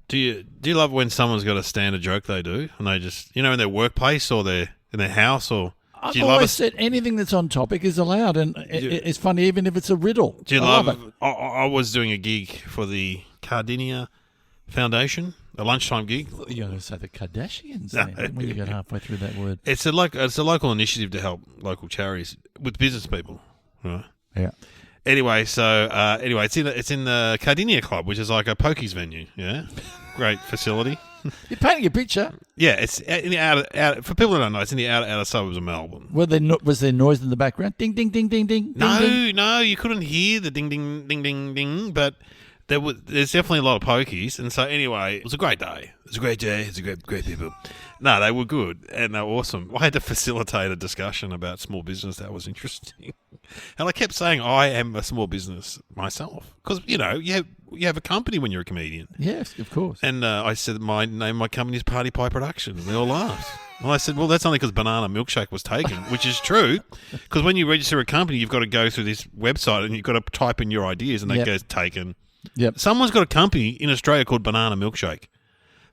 Do you love when someone's got a standard joke they do and they just in their workplace or in their house or? I've Do you always love said anything that's on topic is allowed, and it's funny even if it's a riddle. Do you I love it. I was doing a gig for the Cardinia Foundation, a lunchtime gig. You're going to say the Kardashians then, when you get halfway through that word. It's a local initiative to help local charities with business people, right? Yeah. Anyway, it's in the Cardinia Club, which is like a pokies venue. Yeah, great facility. You're painting a picture. Yeah, it's in the outer for people that don't know, it's in the outer suburbs of Melbourne. Was there noise in the background? Ding, ding, ding, ding, ding. No, ding, ding. no, you couldn't hear the ding, ding, ding, ding, ding, but there's definitely a lot of pokies, and so anyway, it was a great day. It was a great day. It's a great people. No, they were good and they were awesome. I had to facilitate a discussion about small business that was interesting, and I kept saying I am a small business myself because you have a company when you're a comedian. Yes, of course. And I said my name, my company is Party Pie Productions, and they all laughed. And I said, well, that's only because Banana Milkshake was taken, which is true. Because when you register a company, you've got to go through this website and you've got to type in your ideas, and that goes taken. Yep. Someone's got a company in Australia called Banana Milkshake.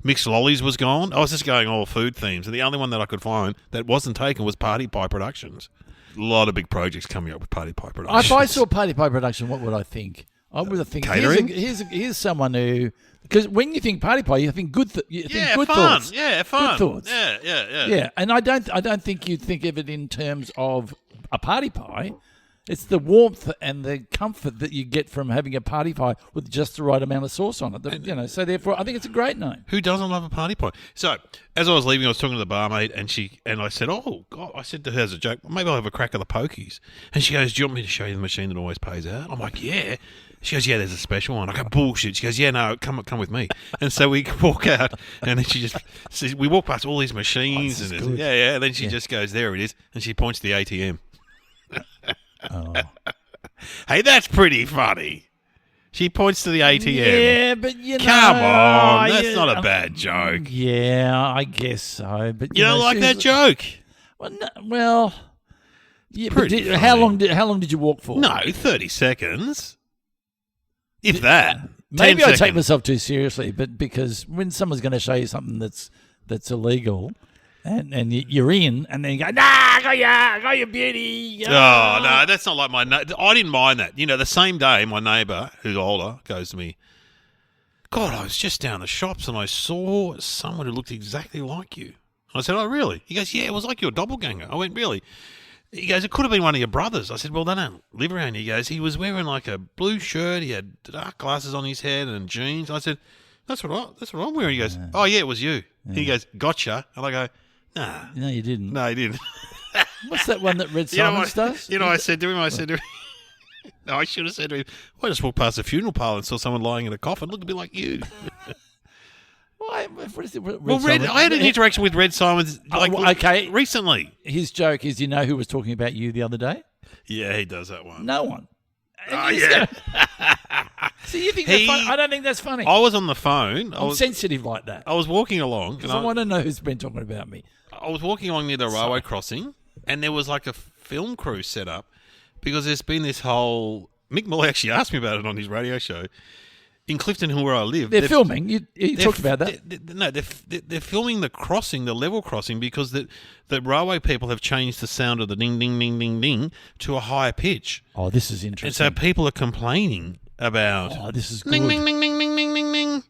Mixed Lollies was gone. I was just going all food themes, and the only one that I could find that wasn't taken was Party Pie Productions. A lot of big projects coming up with Party Pie Productions. If I saw Party Pie Production, what would I think? I would think catering? Here's someone who, because when you think Party Pie, you think good. Think good fun. thoughts. Yeah, fun. Good thoughts. Yeah. Yeah, and I don't think you'd think of it in terms of a party pie. It's the warmth and the comfort that you get from having a party pie with just the right amount of sauce on it. So therefore, I think it's a great name. Who doesn't love a party pie? So, as I was leaving, I was talking to the barmaid, and I said, "Oh God!" I said to her as a joke, "Maybe I'll have a crack at the pokies." And she goes, "Do you want me to show you the machine that always pays out?" I'm like, "Yeah." She goes, "Yeah, there's a special one." I go, "Bullshit." She goes, "Yeah, no, come with me." And so we walk out, and then we walk past all these machines, and and then she just goes, "There it is," and she points to the ATM. Oh. Hey, that's pretty funny. She points to the ATM. Yeah, but come on, that's not a bad joke. Yeah, I guess so. But you don't like that joke? Well, yeah. But how long did you walk for? No, 30 seconds. If that. Maybe I take myself too seriously, but because when someone's going to show you something that's illegal. And you're in, and then you go, nah, I got your beauty. Oh, no, that's not like I didn't mind that. The same day, my neighbour, who's older, goes to me, God, I was just down the shops and I saw someone who looked exactly like you. I said, oh, really? He goes, yeah, it was like your doppelganger. I went, really? He goes, it could have been one of your brothers. I said, well, they don't live around here. He goes, he was wearing like a blue shirt. He had dark glasses on his head and jeans. I said, that's what I'm wearing. He goes, oh, yeah, it was you. Yeah. He goes, gotcha. And I go, nah. No, you didn't. No, he didn't. What's that one that Red Simons does? I said to him, no, I should have said to him, I just walked past a funeral parlour and saw someone lying in a coffin. Looked a bit like you. Why? What is it? I had an interaction with Red Simons recently. His joke is, who was talking about you the other day? Yeah, he does that one. No one. Oh, yeah. So you think that's funny? I don't think that's funny. I was on the phone. I'm sensitive like that. I was walking along. Because I want to know who's been talking about me. I was walking along near the railway crossing, and there was like a film crew set up because there's been this whole... Mick Muller actually asked me about it on his radio show. In Clifton Hill, where I live... They're filming. You talked about that. They're filming the crossing, the level crossing, because the railway people have changed the sound of the ding, ding, ding, ding, ding to a higher pitch. Oh, this is interesting. And so people are complaining about... Oh, this is good. Ding, ding, ding, ding, ding, ding, ding, ding.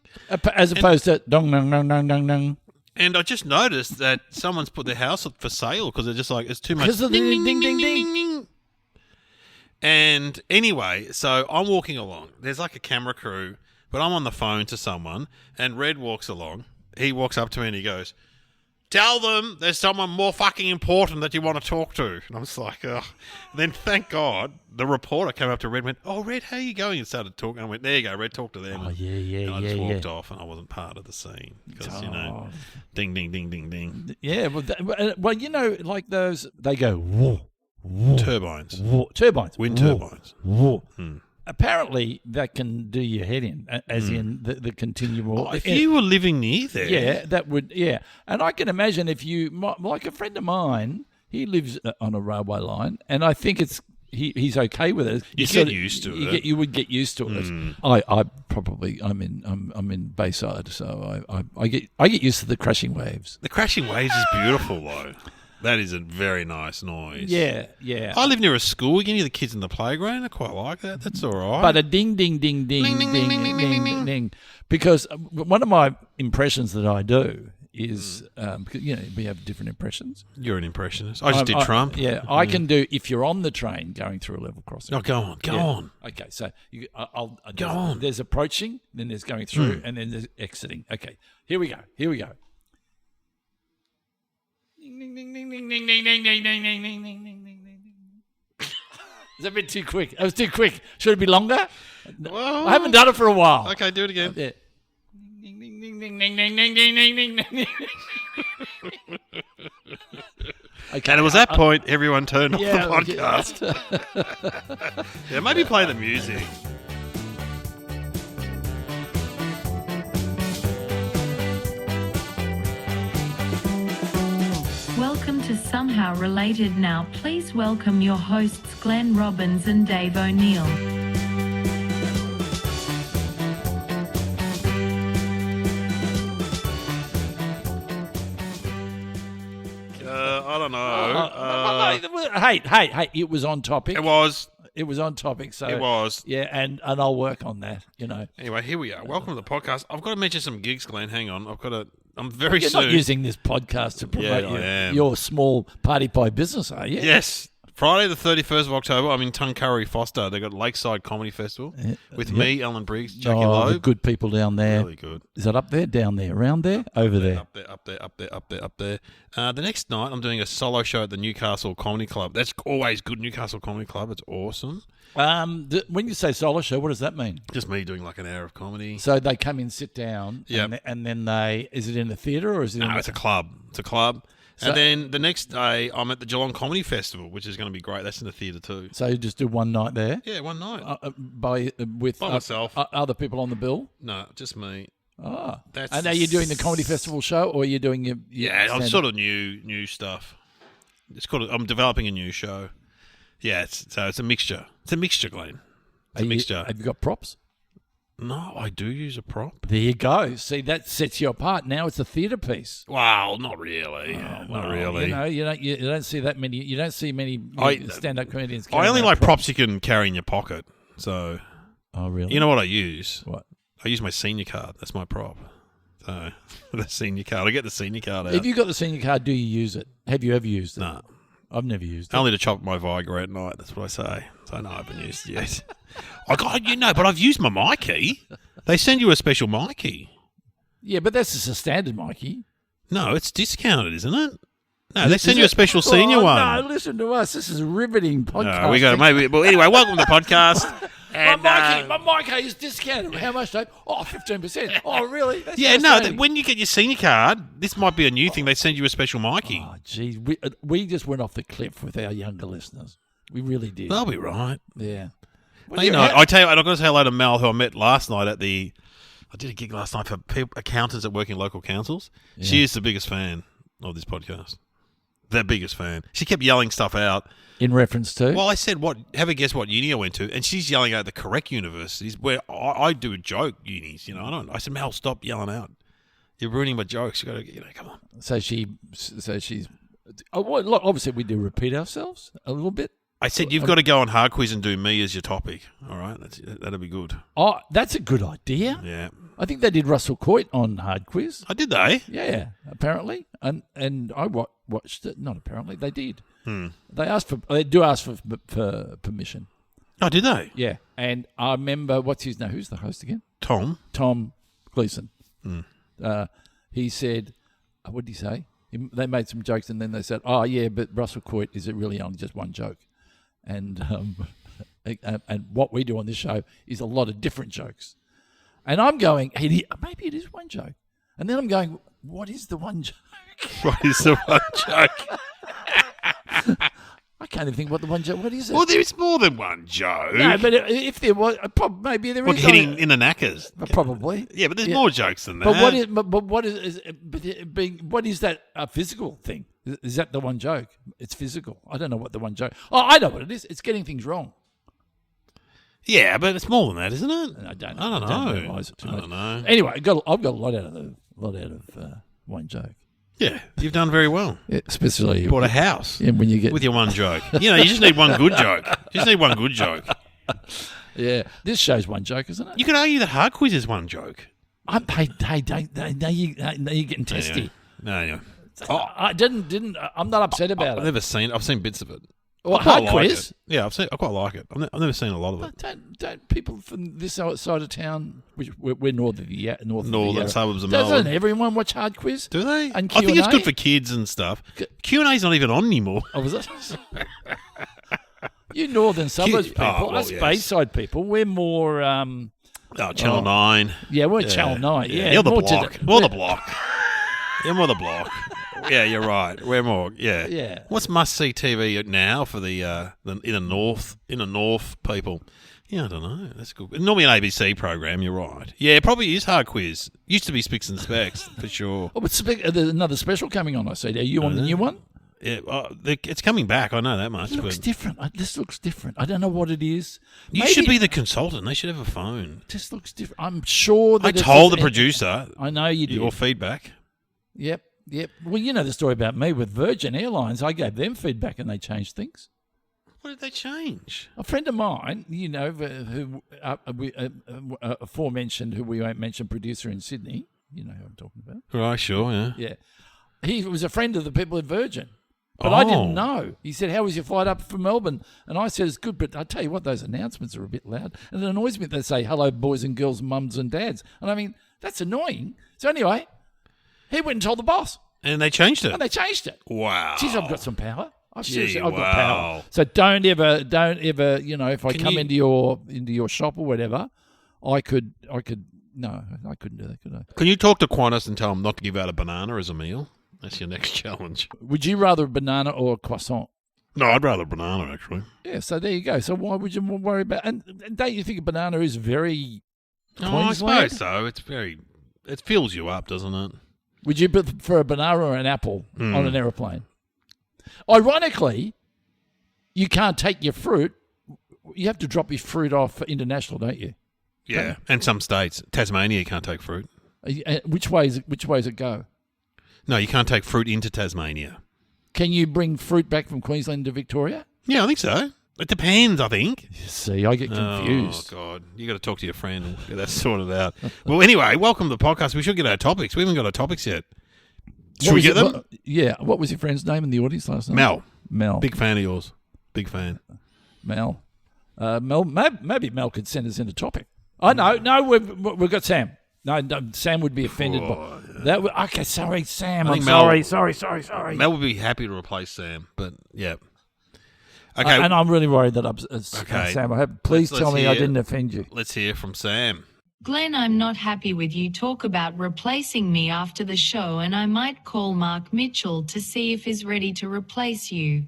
As opposed to dong, dong, dong, dong, dong, dong. And I just noticed that someone's put their house up for sale because they're just like, it's too much. Because of the ding, ding, ding, ding, ding. And anyway, so I'm walking along. There's like a camera crew, but I'm on the phone to someone, and Red walks along. He walks up to me and he goes, tell them there's someone more fucking important that you want to talk to. And I was like, ugh. Then thank God the reporter came up to Red and went, oh, Red, how you going? And started talking. I went, there you go, Red, talk to them. Oh, yeah, and I just walked off and I wasn't part of the scene because, ding, ding, ding, ding, ding. Yeah, like those, they go, whoa, whoa. Turbines. Whoa, turbines. Wind turbines. Whoa. Apparently, that can do your head in, as in the continual... if you were living near there... Yeah, that would... Yeah. And I can imagine if you... Like a friend of mine, he lives on a railway line, and I think it's he's okay with it. You get used to it. You would get used to it. I'm in Bayside, so I get used to the crashing waves. The crashing waves is beautiful, though. That is a very nice noise. Yeah. I live near a school. You can hear the kids in the playground. I quite like that. That's all right. But a ding, ding, ding, ding, ding, ding, ding, ding, ding. Because one of my impressions that I do is, because, we have different impressions. You're an impressionist. I just did Trump. Yeah, I can do, if you're on the train going through a level crossing. Oh, go on. Okay, so Go on. There's approaching, then there's going through, and then there's exiting. Okay, here we go. Ding, ding, ding, ding, ding, ding, ding, ding, ding, ding, ding, ding, ding, ding, ding. Is that a bit too quick? That was too quick. Should it be longer? Well, I haven't done it for a while. Okay, do it again. Yeah. Ding, ding, ding, ding, ding, ding, ding, ding, ding, ding, ding. Okay, And it was that point everyone turned off the yeah, podcast. Yeah, maybe play the music. Welcome to Somehow Related Now. Please welcome your hosts Glenn Robbins and Dave O'Neill. I don't know. Hey, it was on topic. It was. It was on topic, so It was. Yeah, and I'll work on that. Anyway, here we are. Welcome to the podcast. I've got to mention some gigs, Glenn. Hang on. I'm very You're soon. not using this podcast to promote Yeah, I am. your small party pie business, are you? Yes. Friday the 31st of October, I'm in Tuncurry, Foster. They've got Lakeside Comedy Festival with me, Alan Briggs, Jackie the Loeb. good people down there. Really good. Is that up there, down there, around there, over there? Up there. The next night, I'm doing a solo show at the Newcastle Comedy Club. That's always good, Newcastle Comedy Club. It's awesome. When you say solo show, what does that mean? Just me doing like an hour of comedy. So they come in, sit down, Yep. and then is it in the theatre or is it? No, it's a club. It's a club. So- And then the next day, I'm at the Geelong Comedy Festival, which is going to be great. That's in the theatre too. So you just do one night there, Yeah, one night. with By myself. other people on the bill. No, just me. Ah, That's and are you doing the comedy festival show, or are you doing your Yeah, I'm stand-up? sort of new stuff. I'm developing a new show. Yeah, it's a mixture. It's a mixture, Glenn. It's a mixture. Have you got props? No, I do use a prop. There you go. See, that sets you apart. Now it's a theatre piece. Well, not really. Not Well, really. You don't see that many. You don't see many stand-up comedians. I only carrying like props. props you can carry in your pocket. So, Oh, really? you know what I use? What? I use my senior card. That's my prop. So, the senior card. I get the senior card out. If you got the senior card, do you use it? Have you ever used it? No. I've never used it. Only to chop my Viagra at night. That's what I say. So, no, I haven't used it yet. But I've used my Mikey. They send you a special Mikey. Yeah, but that's just a standard Mikey. No, it's discounted, isn't it? No, they send you a special senior one. No, listen to us. This is a riveting podcast. No, we got maybe. Well, anyway, welcome to the podcast. And, my Mikey is discounted. How much, Dave? Oh, 15%. Oh, really? That's yeah, no. fascinating. When you get your senior card, this might be a new thing. They send you a special Mikey. Oh, geez. We just went off the cliff with our younger listeners. We really did. They'll be right. Yeah. You know, I tell you, I've got to say hello to Mel, who I met last night at the. I did a gig last night for accountants that work in local councils. Yeah. She is the biggest fan of this podcast. The biggest fan. She kept yelling stuff out. In reference to? Well, I said, have a guess what uni I went to, and she's yelling out the correct universities where I do a joke unis. I said, Mel, stop yelling out. You're ruining my jokes. You got to, come on. So she's. Oh, well, look, obviously, we do repeat ourselves a little bit. I said, you've got to go on Hard Quiz and do me as your topic. All right? That'll be good. Oh, that's a good idea. Yeah. I think they did Russell Coit on Hard Quiz. Did they? Yeah, apparently, and I watched it. Not apparently, they did. They do ask for permission. Oh, did they? Yeah, and I remember what's his name? Who's the host again? Tom Gleeson. He said, what did he say? They made some jokes, and then they said, "Oh yeah, but Russell Coit is it really only just one joke?" And and what we do on this show is a lot of different jokes. And I'm going, maybe it is one joke. And then I'm going, what is the one joke? What is the one joke? I can't even think what the one joke. What is it? Well, there's more than one joke. No, but if there was, maybe there What, is. hitting in the knackers? Probably. Yeah, but there's Yeah. more jokes than that. But what is? But what is? What is that? A physical thing? Is that the one joke? It's physical. I don't know what the one joke. Oh, I know what it is. It's getting things wrong. Yeah, but it's more than that, isn't it? I don't I don't know. know. realise it too I much. don't know. Anyway, I've got a lot out of one joke. Yeah, you've done very well. Yeah, especially You bought a house when you get with your one joke. You know, you just need one good joke. You just need one good joke. yeah. This show's one joke, isn't it? You could argue that Hard Quiz is one joke. Now you're getting testy. Anyway. I didn't. I'm not upset about I've it. never seen. I've seen bits of it. Well, I quite Hard like Quiz. it. Yeah, I quite like it. I've never seen a lot of it. Don't people from this side of town, which we're north of the Northern suburbs of doesn't Melbourne. everyone watch Hard Quiz? Do they? And I think it's Q&A? good for kids and stuff. Q&A's not even on anymore. Oh, was it? You northern suburbs people, well, us yes. Bayside people, we're more. Channel 9. Yeah, we're Channel 9. Yeah, You're the more block. More the block. You're more the block. Yeah, you're right. We're more. Yeah. Yeah. What's must-see TV now for the inner north people? Yeah, I don't know. That's good. Normally an ABC program. You're right. Yeah, it probably is Hard Quiz. Used to be Spicks and Specs for sure. Oh, but there's another special coming on. I see. Are you on the new one? Yeah, it's coming back. I know that much. It looks But different. This looks different. I don't know what it is. you should be the consultant. They should have a phone. It just looks different. I'm sure that I told the producer I know you did. your feedback. Yep. Well, you know the story about me with Virgin Airlines. I gave them feedback and they changed things. What did they change? A friend of mine, you know, who aforementioned, who we won't mention, producer in Sydney. You know who I'm talking about. Right, sure, yeah. Yeah. He was a friend of the people at Virgin. But I Oh. didn't know. He said, "How was your flight up from Melbourne?" And I said, "It's good, but I tell you what, those announcements are a bit loud. And it annoys me that they say, 'Hello, boys and girls, mums and dads.' And I mean, that's annoying." So anyway, he went and told the boss. And they changed it. And they changed it. Wow. Geez, I've got some power. Gee, I've got wow. power. So don't ever, you know, if I Can come you- into your shop or whatever, I couldn't do that, could I? Can you talk to Qantas and tell them not to give out a banana as a meal? That's your next challenge. Would you rather a banana or a croissant? No, I'd rather a banana, actually. Yeah, so there you go. So why would you worry about? And don't you think a banana is very Oh, I Queensland? suppose so. It fills you up, doesn't it? Would you prefer a banana or an apple Hmm. on an aeroplane? Ironically, you can't take your fruit. You have to drop your fruit off for international, don't you? Yeah. And some states. Tasmania, you can't take fruit. Which way does it go? No, you can't take fruit into Tasmania. Can you bring fruit back from Queensland to Victoria? Yeah, I think so. It depends, I think. See, I get confused. Oh, God. You got to talk to your friend and get that sorted out. Well, anyway, welcome to the podcast. We should get our topics. We haven't got our topics yet. Should we get them? Yeah. What was your friend's name in the audience last night? Mel. Mel. Big fan of yours. Big fan. Mel. Maybe Mel could send us in a topic. Oh, no, we've got Sam. No, Sam would be offended by that. Okay, sorry, Sam. I I'm think Mel- sorry. Mel would be happy to replace Sam, but yeah. Okay, And I'm really worried that Okay. Sam. Please Let's tell me I hear- didn't offend you. let's hear from Sam. Glenn, I'm not happy with you talk about replacing me after the show, and I might call Mark Mitchell to see if he's ready to replace you.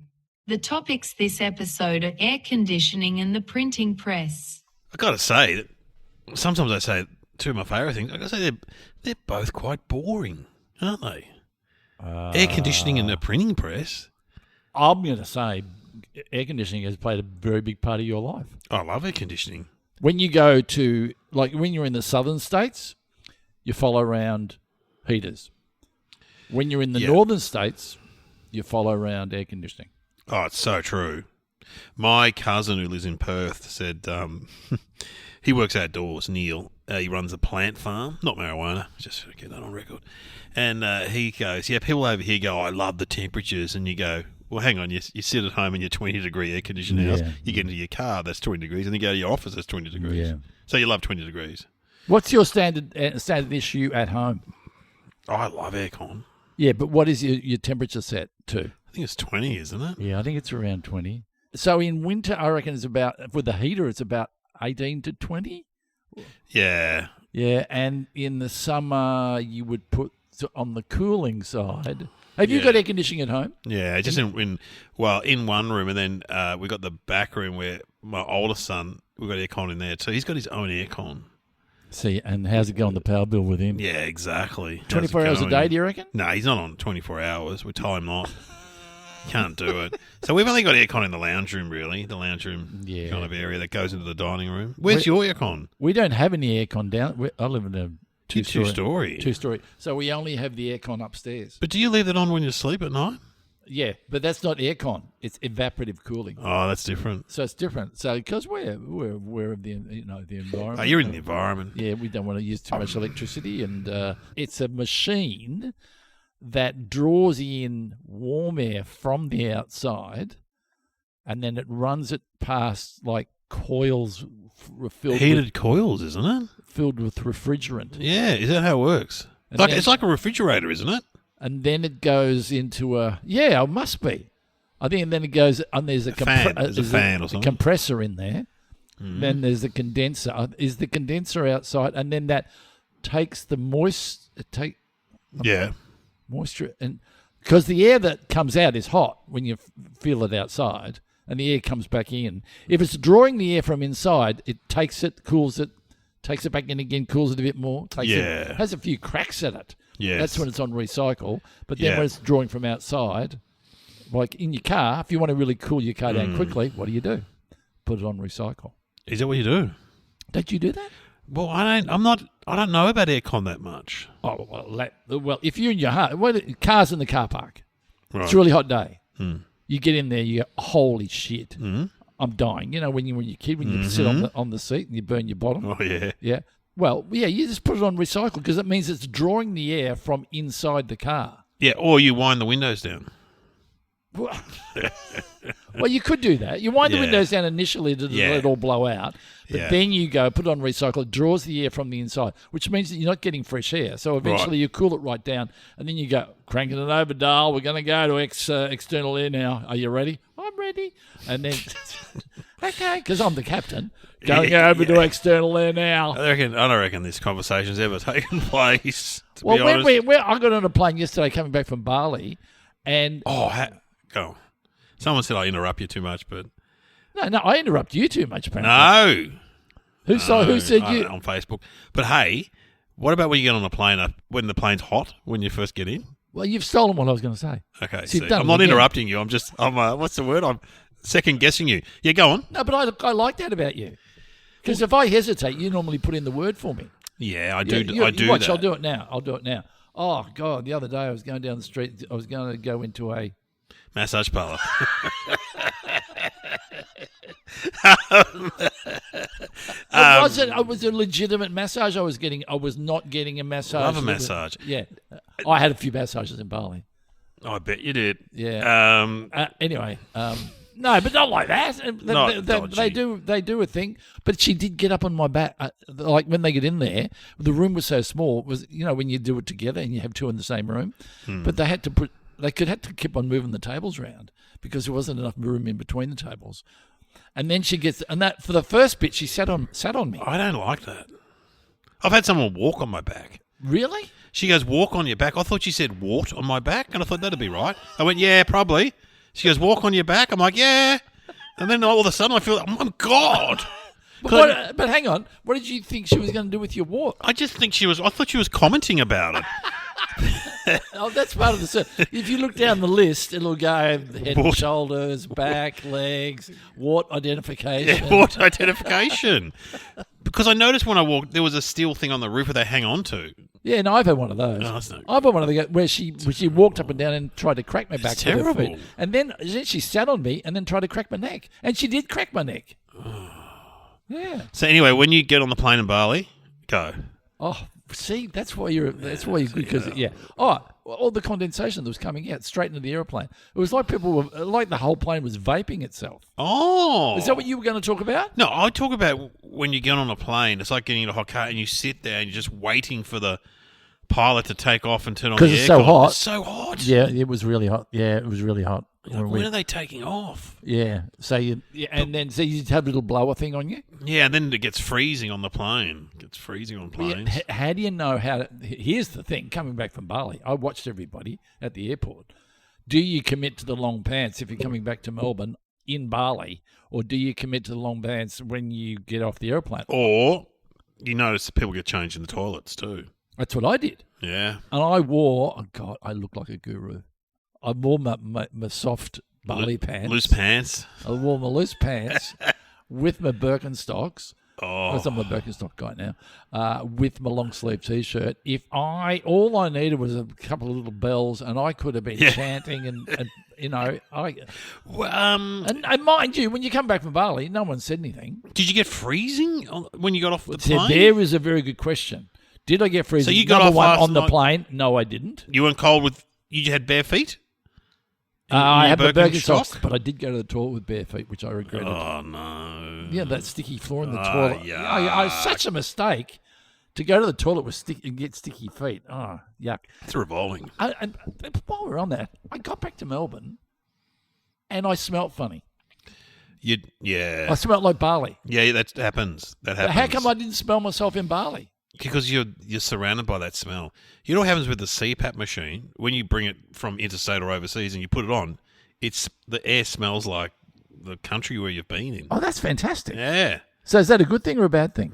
The topics this episode are air conditioning and the printing press. I got to say that sometimes I say two of my favourite things. I got to say they're both quite boring, aren't they? Air conditioning and a printing press. I'm going to say air conditioning has played a very big part of your life. I love air conditioning. When you go to, like when you're in the southern states, you follow around heaters. When you're in the Yeah. northern states, you follow around air conditioning. Oh, it's so true. My cousin who lives in Perth said he works outdoors, Neil. He runs a plant farm, not marijuana, just to get that on record. And he goes, yeah, people over here go, I love the temperatures. And you go, well, hang on, you sit at home in your 20-degree air-conditioned house, Yeah. you get into your car, that's 20 degrees, and you go to your office, that's 20 degrees. Yeah. So you love 20 degrees. What's your standard issue at home? Oh, I love aircon. Yeah, but what is your temperature set to? I think it's 20, isn't it? Yeah, I think it's around 20. So in winter, I reckon it's about, with the heater, it's about 18 to 20. Yeah. Yeah, and in the summer, you would put on the cooling side, Have you Yeah. got air conditioning at home? Yeah, just in one room, and then we got the back room where my oldest son, we got aircon in there too. He's got his own aircon. See, and how's it going the power bill with him? Yeah, exactly. How's 24 it hours a going? day, do you reckon? No, he's not on 24 hours. We tie him off. Can't do it. So we've only got aircon in the lounge room, really. The lounge room Yeah. kind of area that goes into the dining room. Where's your aircon? We don't have any aircon down. I live in a Two-story. Two-story. So we only have the aircon upstairs. But do you leave it on when you sleep at night? Yeah, but that's not aircon. It's evaporative cooling. Oh, that's different. So it's different. So because we're aware of the environment. Oh, you're in the environment. Yeah, we don't want to use too much electricity, and it's a machine that draws in warm air from the outside, and then it runs it past like coils Heated coils, isn't it? filled with refrigerant, Yeah, is that how it works? And Like then- it's like a refrigerator, isn't it? and then it goes into it must be. I think, and then it goes, and there's a fan. There's a fan or something. compressor in there. Then there's a condenser. Is the condenser outside, and then that takes the Yeah. moisture, and because the air that comes out is hot when you feel it outside, and the air comes back in. If it's drawing the air from inside, it takes it, cools it, takes it back in again, cools it a bit more. Yeah. Has a few cracks in it. Yes. That's when it's on recycle. But then Yeah. when it's drawing from outside, like in your car, if you want to really cool your car down quickly, what do? Put it on recycle. Is that what you do? Don't you do that? Well, I don't know about aircon that much. Oh, well, if you're in your car's in the car park, Right. it's a really hot day. You get in there, you go, holy shit, I'm dying. You know, when you're a kid, when you sit on the seat and you burn your bottom. Oh yeah. Yeah. Well, yeah, you just put it on recycle because it means it's drawing the air from inside the car. Yeah, or you wind the windows down. Well, you could do that. You wind the Yeah. windows down initially to Yeah. let it all blow out, but Yeah. then you go put it on recycle. It draws the air from the inside, which means that you're not getting fresh air. So eventually you cool it right down, and then you go cranking it over, Dale. We're going to go to external air now. Are you ready? I'm ready. And then okay, because I'm the captain. Going over to external air now. I don't reckon this conversation's ever taken place. To Well, be honest. I got on a plane yesterday coming back from Bali, and Go. Someone said I interrupt you too much, but no, I interrupt you too much. Apparently, no. who said I you? don't know, on Facebook. But hey, what about when you get on a plane when the plane's hot when you first get in? Well, you've stolen what I was going to say. Okay, So you've see, done I'm it not again. interrupting you. I'm what's the word? I'm second guessing you. Yeah, go on. No, but I like that about you. Because if I hesitate, you normally put in the word for me. Yeah, I do. You I do watch, that. I'll do it now. Oh, God, the other day I was going down the street. I was going to go into a... Massage parlor. it was a legitimate massage I was getting. I was not getting a massage. Love a massage. Yeah. I had a few massages in Bali. I bet you did. Yeah. Anyway, no, but not like that. Not They do a thing. But she did get up on my back. Like when they get in there, the room was so small. It was when you do it together and you have two in the same room. But they had to put. They had to keep on moving the tables around because there wasn't enough room in between the tables. And then she gets, and that for the first bit, she sat on me. I don't like that. I've had someone walk on my back. Really? She goes, walk on your back. I thought she said wart on my back, and I thought that'd be right. I went, yeah, probably. She goes, walk on your back. I'm like, yeah. And then all of a sudden I feel, oh my God. But hang on, what did you think she was going to do with your wart? I just think I thought she was commenting about it. Oh, that's part of the. If you look down the list, it'll go head and Wart. shoulders, back, legs, wart identification. Yeah, wart identification. Because I noticed when I walked, there was a steel thing on the roof where they hang on to. Yeah, no, I've had one of those. Oh, that's not- I've had one of those where she walked up and down and tried to crack my back with her terrible. feet. And then she sat on me and then tried to crack my neck. And she did crack my neck. Yeah. So anyway, when you get on the plane in Bali, go. Oh, see, that's why you're good because all the condensation that was coming out straight into the airplane. It was like like the whole plane was vaping itself. Oh. Is that what you were going to talk about? No, I talk about when you get on a plane, it's like getting in a hot car and you sit there and you're just waiting for the pilot to take off and turn on the aircon. Because it's so hot. It's so hot. Yeah, it was really hot. Yeah, it was really hot. When are they taking off? Yeah. So and then so you have a little blower thing on you. Yeah, and then it gets freezing on the plane. It gets freezing on planes. Yeah, how do you know how to... Here's the thing, coming back from Bali, I watched everybody at the airport. Do you commit to the long pants if you're coming back to Melbourne in Bali, or do you commit to the long pants when you get off the airplane? Or you notice that people get changed in the toilets too. That's what I did. Yeah. And I wore... Oh, God, I look like a guru. I wore my soft Bali pants. Loose pants. I wore my loose pants with my Birkenstocks. Oh. I'm a Birkenstock guy now. With my long sleeve T-shirt. All I needed was a couple of little bells, and I could have been chanting, and you know, and mind you, when you come back from Bali, no one said anything. Did you get freezing when you got off the plane? There is a very good question. Did I get freezing? So you got Number off one after on the night- plane? No, I didn't. You weren't cold with. You had bare feet. I had the Birkenstock? Birkenstocks, but I did go to the toilet with bare feet, which I regretted. Oh no. Yeah, that sticky floor in the toilet. yuck. I such a mistake to go to the toilet with and get sticky feet. Oh, yuck. It's revolving. And while we're on that, I got back to Melbourne and I smelt funny. I smelt like Bali. Yeah, that happens. That happens. How come I didn't smell myself in Bali? Because you're surrounded by that smell. You know what happens with the CPAP machine when you bring it from interstate or overseas and you put it on? The air smells like the country where you've been in. Oh, that's fantastic. Yeah. So is that a good thing or a bad thing?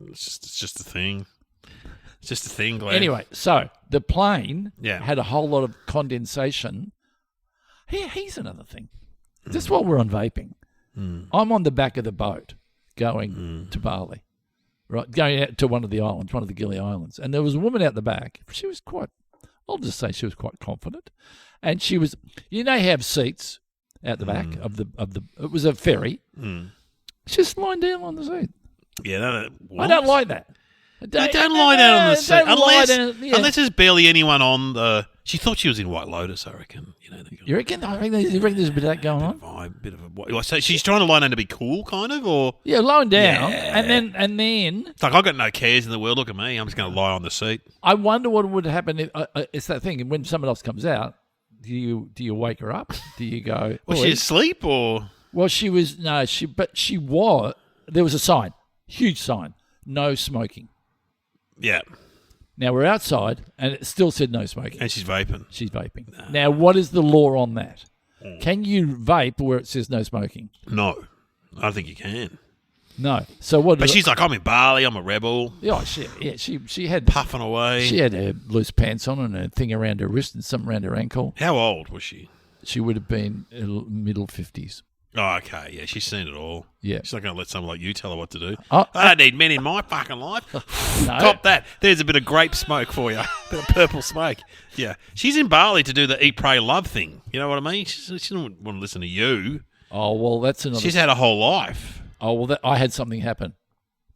It's just a thing. It's just a thing, Glenn. Anyway, so the plane Yeah. had a whole lot of condensation. Here's another thing. Just while we're on vaping, I'm on the back of the boat going to Bali. Right, going out to one of the islands, one of the Gili Islands, and there was a woman out the back. She was I'll just say she was quite confident, and she was. You know, you have seats out the back of the. It was a ferry. She's just lying down on the seat. Yeah, I don't like that. They don't lie down on the seat Unless unless there's barely anyone on the. She thought she was in White Lotus, I reckon. You know, You reckon? You reckon there's a bit of that going on? bit of a. So she's trying to lie down to be cool, kind of, or Yeah, lying down, Yeah. and then it's like I've got no cares in the world. Look at me, I'm just going to lie on the seat. I wonder what would happen if it's that thing. When someone else comes out, do you wake her up? Do you go? Was "Oh, she asleep or? Well, she was no, she was. There was a sign, huge sign, no smoking. Yeah, Now we're outside, and it still said no smoking. and she's vaping. She's vaping. Now, what is the law on that? Can you vape where it says no smoking? No, I don't think you can. No. So what? But she's like, I'm in Bali. I'm a rebel, oh, she had puffing away. she had her loose pants on and a thing around her wrist and something around her ankle. How old was she? She would have been middle 50s. Oh, okay. Yeah, she's seen it all. Yeah. She's not going to let someone like you tell her what to do. Oh, I don't need men in my fucking life. No. Cop that. There's a bit of grape smoke for you. A bit of purple smoke. Yeah. She's in Bali to do the eat, pray, love thing. You know what I mean? She doesn't want to listen to you. Oh, well, that's another... She's had a whole life. Oh, well, I had something happen.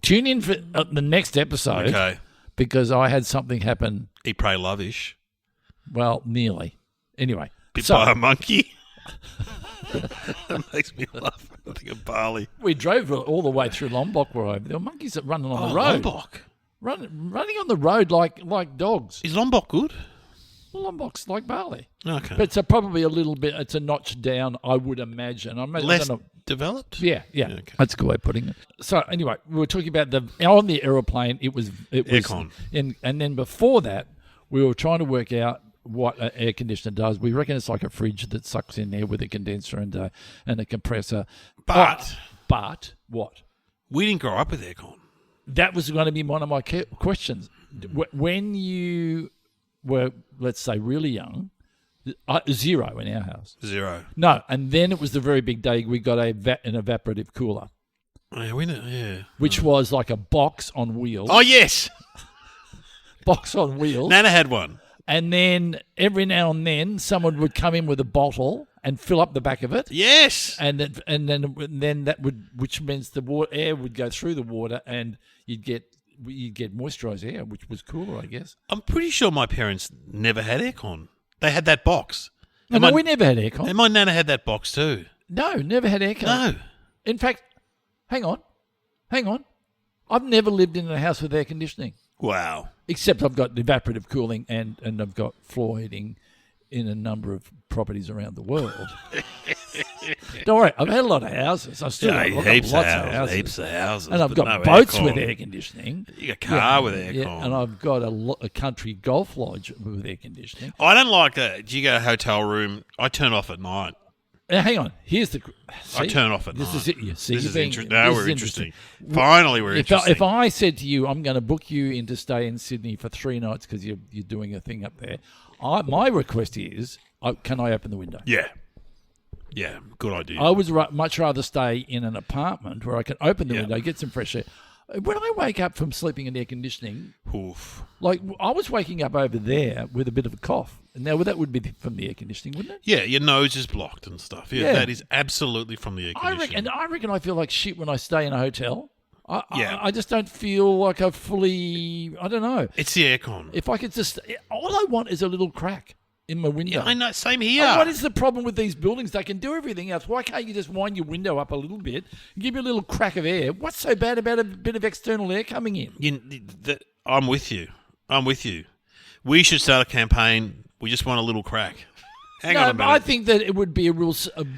Tune in for the next episode Okay. because I had something happen, Eat, pray, love-ish. well, nearly. Anyway. Bit So, by a monkey. That makes me laugh. I think of Bali. we drove all the way through Lombok where there were monkeys that running on the road. Lombok. Running on the road like dogs. Is Lombok good? Lombok's like Bali. Okay. But it's probably a little bit, it's a notch down, I would imagine. I Less don't know. developed? Yeah. Okay. That's a good way of putting it. So anyway, we were talking about on the aeroplane. It was Aircon. and then before that, we were trying to work out what an air conditioner does. We reckon it's like a fridge that sucks in there with a condenser and a compressor. But But what? we didn't grow up with aircon. That was going to be one of my questions. When you were, let's say, really young, 0 in our house. 0. No, and then it was the very big day we got an evaporative cooler, Yeah, we know. Yeah. which was like a box on wheels. Oh yes, Box on wheels. Nana had one. And then every now and then someone would come in with a bottle and fill up the back of it. Yes. And then that would, which means the air would go through the water and you'd get moisturised air, which was cooler, I guess. I'm pretty sure my parents never had aircon. They had that box. No, we never had aircon. And my Nana had that box too. No, never had aircon. No. In fact, hang on. I've never lived in a house with air conditioning, Wow. except I've got evaporative cooling and I've got floor heating in a number of properties around the world. Don't worry, I've had a lot of houses. I've still got heaps lots of of houses. heaps of houses. And I've but got no boats aircon. with air conditioning. You got a car with aircon. Yeah, and I've got a country golf lodge with air conditioning. I don't like that. Do you go to a hotel room? I turn off at night. Now, hang on. Here's the. I See? turn off at This night. is it. You see, This you're is being- interesting. Now this we're is interesting. Finally, we're interesting. If I said to you, I'm going to book you in to stay in Sydney for 3 nights because you're doing a thing up there, my request is, can I open the window? Yeah. Yeah, good idea. I would much rather stay in an apartment where I can open the window, get some fresh air. When I wake up from sleeping in air conditioning, Oof. like I was waking up over there with a bit of a cough. Now that would be from the air conditioning, wouldn't it? Yeah, your nose is blocked and stuff. Yeah, Yeah. that is absolutely from the air conditioning. I reckon I feel like shit when I stay in a hotel. Yeah. I just don't feel like I don't know. It's the aircon. If I could just, all I want is a little crack in my window. Yeah, I know. Same here. What is the problem with these buildings? They can do everything else. Why can't you just wind your window up a little bit and give you a little crack of air? What's so bad about a bit of external air coming in? I'm with you. I'm with you. We should start a campaign. We just want a little crack. Hang on a minute. I think that it would be a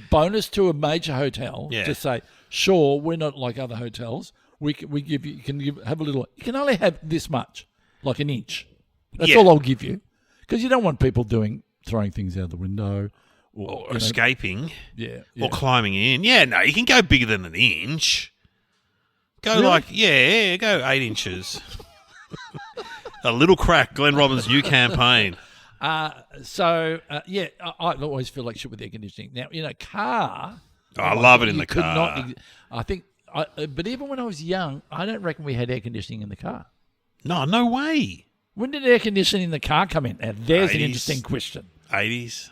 bonus to a major hotel to say, sure, we're not like other hotels. We give you, have a little. You can only have this much, like an inch. That's all I'll give you, because you don't want people throwing things out the window or escaping. Yeah, Or climbing in. Yeah, no, you can go bigger than an inch. Go Really? go 8 inches. A little crack. Glenn Robbins' new campaign. I always feel like shit with air conditioning. Now, in a car, I love it in you the could car. but even when I was young, I don't reckon we had air conditioning in the car. No way. When did air conditioning in the car come in? Now, there's an 80s. interesting question. 80s,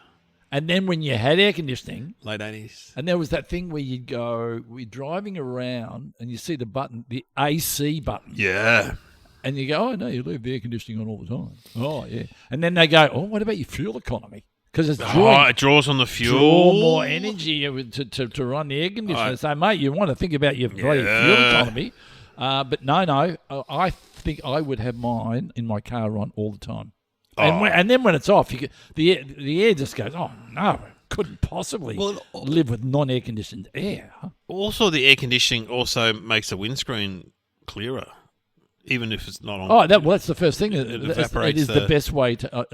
And then when you had air conditioning, late 80s. and there was that thing where we're driving around and you see the button, the AC button, Yeah. and you go, oh, no, you leave the air conditioning on all the time. Oh, yeah. And then they go, oh, what about your fuel economy? Because it's It draws on the fuel. draw more energy to run the air conditioner. So, mate, you want to think about your bloody fuel economy. But no, I think I would have mine in my car on all the time. And then when it's off, the air just goes, oh, no, couldn't possibly live with non-air conditioned air. Also, the air conditioning also makes the windscreen clearer, even if it's not on. Oh, that's the first thing. It evaporates It is the best way to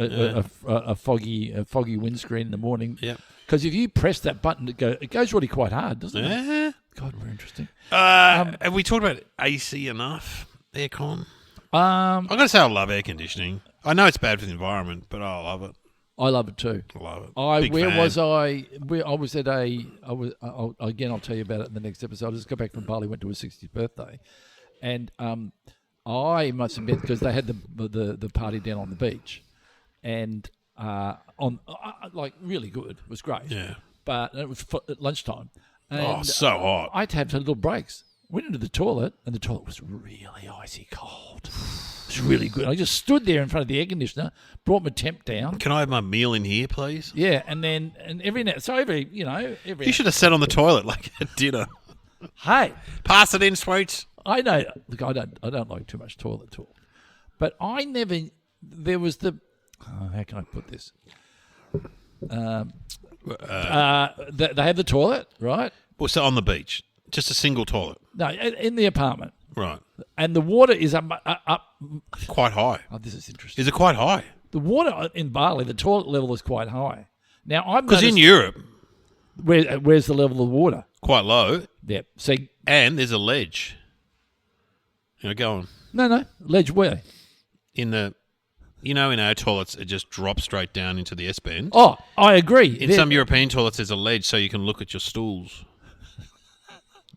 a foggy windscreen in the morning. Yeah. Because if you press that button, it goes really quite hard, doesn't it? Yeah. God, we're interesting. Have we talked about AC enough? Aircon? I've got to say I love air conditioning. I know it's bad for the environment, but I love it. I love it too. I love it. I Big was fan. I was at again. I'll tell you about it in the next episode. I just got back from Bali. Went to his 60th birthday, and I must admit, because they had the party down on the beach, and like really good. It was great. Yeah. But it was at lunchtime. And So hot. I had to have little breaks. Went into the toilet, and the toilet was really icy cold. It was really good. I just stood there in front of the air conditioner, brought my temp down. Can I have my meal in here, please? Yeah, and every You should have sat on the toilet like at dinner. hey, Pass it in, sweets. I know. Look, I don't like too much toilet talk, but I never. There was how can I put this? They have the toilet, right? Well, so on the beach, just a single toilet, No, in the apartment, right? and the water is up. Quite high. Oh, this is interesting. Is it quite high? The water in Bali, the toilet level is quite high. Now, I'm Because in Europe, where's the level of water? quite low, Yeah. See, and there's a ledge. Go on. no, ledge where? In our toilets, it just drops straight down into the S-bend. Oh, I agree. In some European toilets, there's a ledge so you can look at your stools.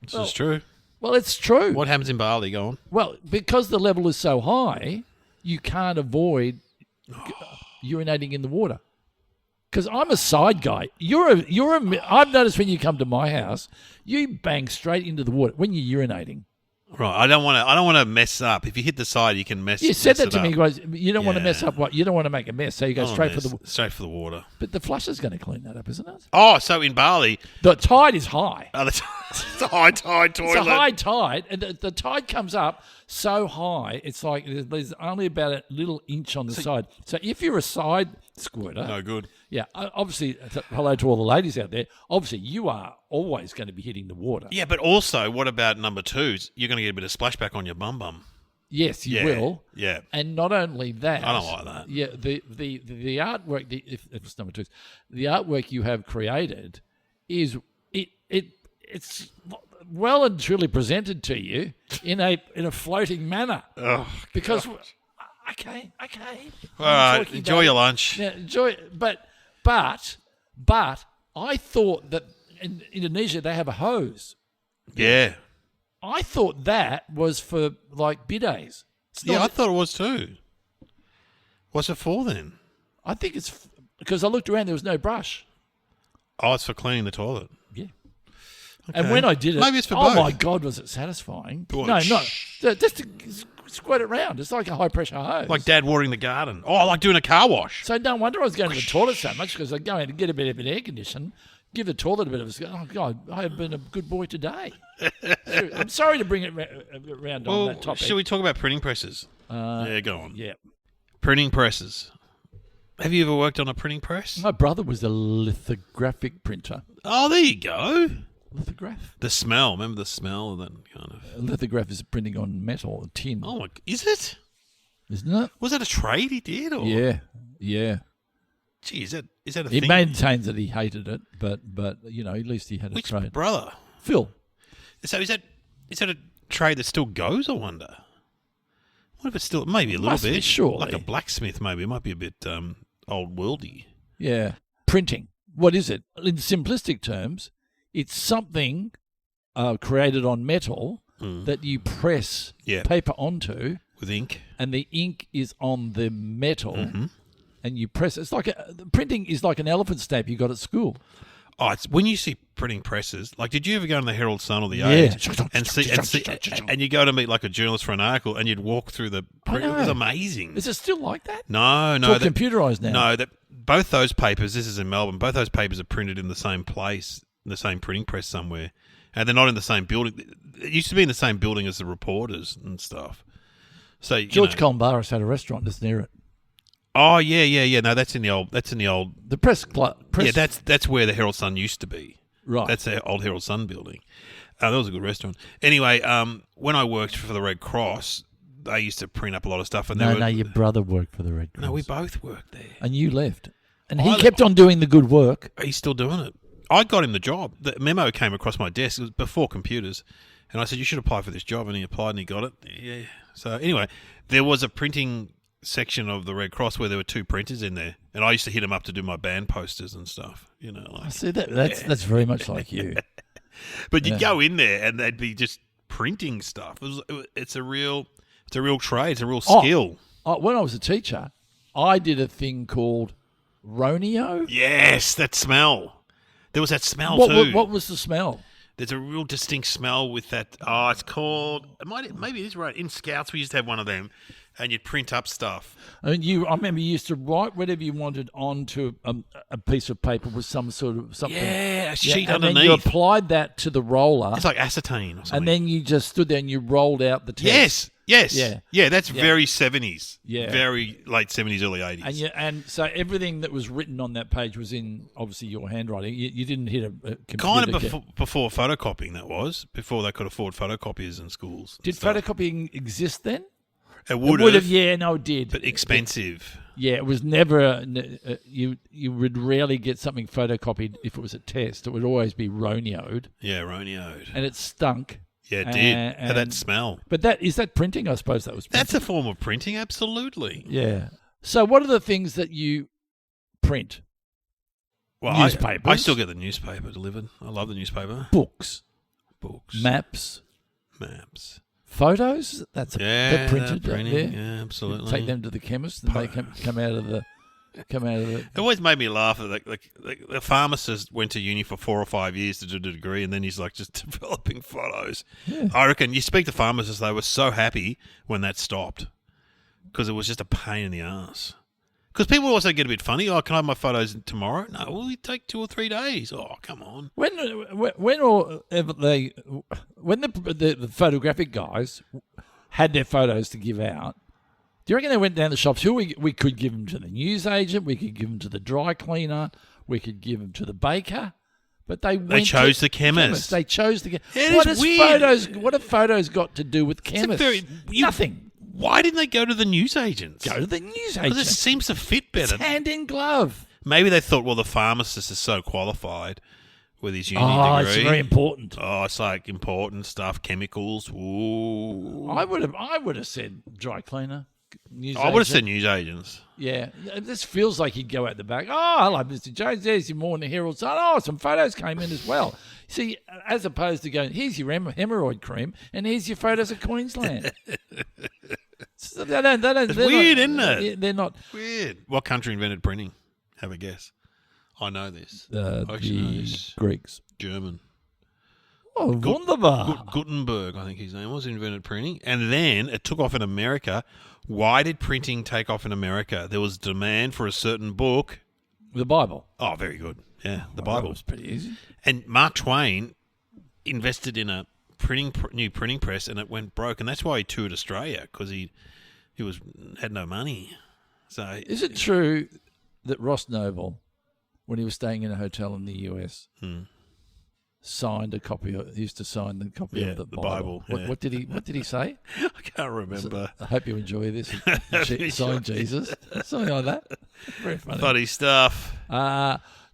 This is true. Well, it's true. What happens in Bali? Go on. Well, because the level is so high, you can't avoid urinating in the water. Because I'm a side guy. I've noticed when you come to my house, you bang straight into the water when you're urinating. Right. I don't want to mess up. If you hit the side, you can mess. You said that it to me, up. guys. You don't want to Yeah. mess up what you don't want to make a mess, so you go Oh, straight for yes, the. straight for the water. But the flush is going to clean that up, isn't it? Oh, so in Bali, The tide is high. it's a high tide toilet. It's a high tide, and the tide comes up, so high. It's like there's only about a little inch on the side. So if you're a side squirter, No good. yeah, obviously, hello to all the ladies out there. Obviously, you are always going to be hitting the water. Yeah, but also, what about number twos? You're going to get a bit of splashback on your bum. Yes, you Yeah, will. yeah. And not only that, I don't like that. Yeah, the artwork, if it's number two, the artwork you have created is it's well and truly presented to you in a floating manner. Oh, because okay. all right, talking enjoy about- your lunch. Yeah, enjoy, but I thought that in Indonesia they have a hose. Yeah. I thought that was for like bidets. It's Yeah, I not- thought it was too. What's it for then? I think it's because I looked around. There was no brush. Oh, it's for cleaning the toilet. Yeah. And when I did it, Maybe it's for oh both. my God, was it satisfying? What? No, just to squirt it around. It's like a high pressure hose. Like Dad watering the garden. Oh, like doing a car wash. So no wonder I was going to the toilet so much because I go in to get a bit of an air condition, give the toilet a bit of a. Oh God, I have been a good boy today. I'm sorry to bring it around on Well, that topic. should we talk about printing presses? Yeah, go on. Yeah. Printing presses. Have you ever worked on a printing press? My brother was a lithographic printer. Oh, there you go. Lithograph? The smell. Remember the smell of that kind of. A lithograph is printing on metal, tin, Oh, is it? isn't it? Was that a trade he did? Or? Yeah. Gee, is that a He thing? maintains that he hated it, but you know, at least he had a Which trade. brother? Phil. So is that a trade that still goes? I wonder. What if it's still maybe a little Must bit be, surely. like a blacksmith? Maybe it might be a bit old worldy. Yeah. Printing. What is it? In simplistic terms, it's something created on metal that you press Yeah. paper onto, With ink. and the ink is on the metal, Mm-hmm. and you press. It's like printing is like an elephant stamp you got at school. Oh, it's when you see printing presses. Like, did you ever go to the Herald Sun or the Yeah. Age and see, and you go to meet like a journalist for an article, and you'd walk through the print? It was know. amazing. Is it still like that? No, It's no, all computerized now. No, that both those papers. This is in Melbourne. Both those papers are printed in the same place, in the same printing press somewhere, and they're not in the same building. It used to be in the same building as the reporters and stuff. So George Columbaris had a restaurant just near it. Oh yeah. No, that's in the old. The press. Yeah, that's where the Herald Sun used to be. right. That's the old Herald Sun building. That was a good restaurant. Anyway, when I worked for the Red Cross, they used to print up a lot of stuff. And no, your brother worked for the Red Cross. no, we both worked there. And you left. And he kept on doing the good work. He's still doing it. I got him the job. The memo came across my desk. It was before computers. And I said, you should apply for this job. And he applied and he got it. Yeah. So anyway, there was a printing section of the Red Cross where there were two printers in there. And I used to hit them up to do my band posters and stuff. You know, I like. see that's very much like you. But you'd go in there and they'd be just printing stuff. It's a real trade. It's a real skill. When I was a teacher, I did a thing called Roneo. Yes, that smell. There was that smell too. What was the smell? There's a real distinct smell with that. Oh, it's called. Maybe it is right. In Scouts, we used to have one of them, and you'd print up stuff. I remember you used to write whatever you wanted onto a piece of paper with some sort of something. Yeah, a sheet and underneath. then you applied that to the roller, It's like acetane or something. and then you just stood there and you rolled out the text. Yes. Yeah. That's very 70s. Yeah. Very late 70s, early 80s. And so everything that was written on that page was in obviously your handwriting. You didn't hit a computer. Kind of before photocopying, that was. Before they could afford photocopiers in schools. and Did stuff. photocopying exist then? It It would would have. have. Yeah, no, it did. But expensive. Yeah, it was never. You would rarely get something photocopied if it was a test. It would always be roneoed, Yeah, roneoed. and it stunk. Yeah, it did. Had that and- smell. But is that printing? I suppose that was printing. That's a form of printing, absolutely. Yeah. So what are the things that you print? Well, Newspapers. I still get the newspaper delivered. I love the newspaper. Books, Books, maps, maps. photos. That's Yeah, they're printed. that printing. Yeah. Yeah, absolutely. Take them to the chemist, and they come out of the. It always made me laugh that the pharmacist went to uni for 4 or 5 years to do a degree, and then he's like just developing photos. Yeah. I reckon you speak to pharmacists; they were so happy when that stopped because it was just a pain in the ass. Because people also get a bit funny. Oh, can I have my photos tomorrow? No, well, it take 2 or 3 days. Oh, come on. When the photographic guys had their photos to give out, do you reckon they went down the shops? Who we could give them to the newsagent, we could give them to the dry cleaner, we could give them to the baker, but they chose the chemist. They chose the It what is has weird. What have photos got to do with chemists? Nothing. Why didn't they go to the newsagents? Go to the Because it newsagent. seems to fit better. It's hand in glove. Maybe they thought, well, the pharmacist is so qualified with his uni Oh, degree. it's very important. Oh, it's like important stuff, chemicals. Ooh. I would have said dry cleaner. I would have said newsagents. Yeah, this feels like he'd go out the back. Oh, hello, Mr. Jones. There's your Morning Herald Sun. Oh, some photos came in as well. See, as opposed to going, here's your hemorrhoid cream and here's your photos of Queensland. So It's weird, isn't it? Yeah, they're not. Weird. What country invented printing? Have a guess. I know this. I actually know The this. Greeks. German. Oh, wunderbar. Gutenberg, I think his name was, invented printing. And then it took off in America. Why did printing take off in America? There was demand for a certain book. The Bible. Oh, very good. Yeah, the That Bible. was pretty easy. And Mark Twain invested in a new printing press, and it went broke. And that's why he toured Australia, because he had no money. So Is it true that Ross Noble, when he was staying in a hotel in the US, signed a copy? He used to sign the copy of the Bible. yeah. What did he say? I can't remember. I hope you enjoy this. Sign Jesus, something like that. Very funny. Funny stuff.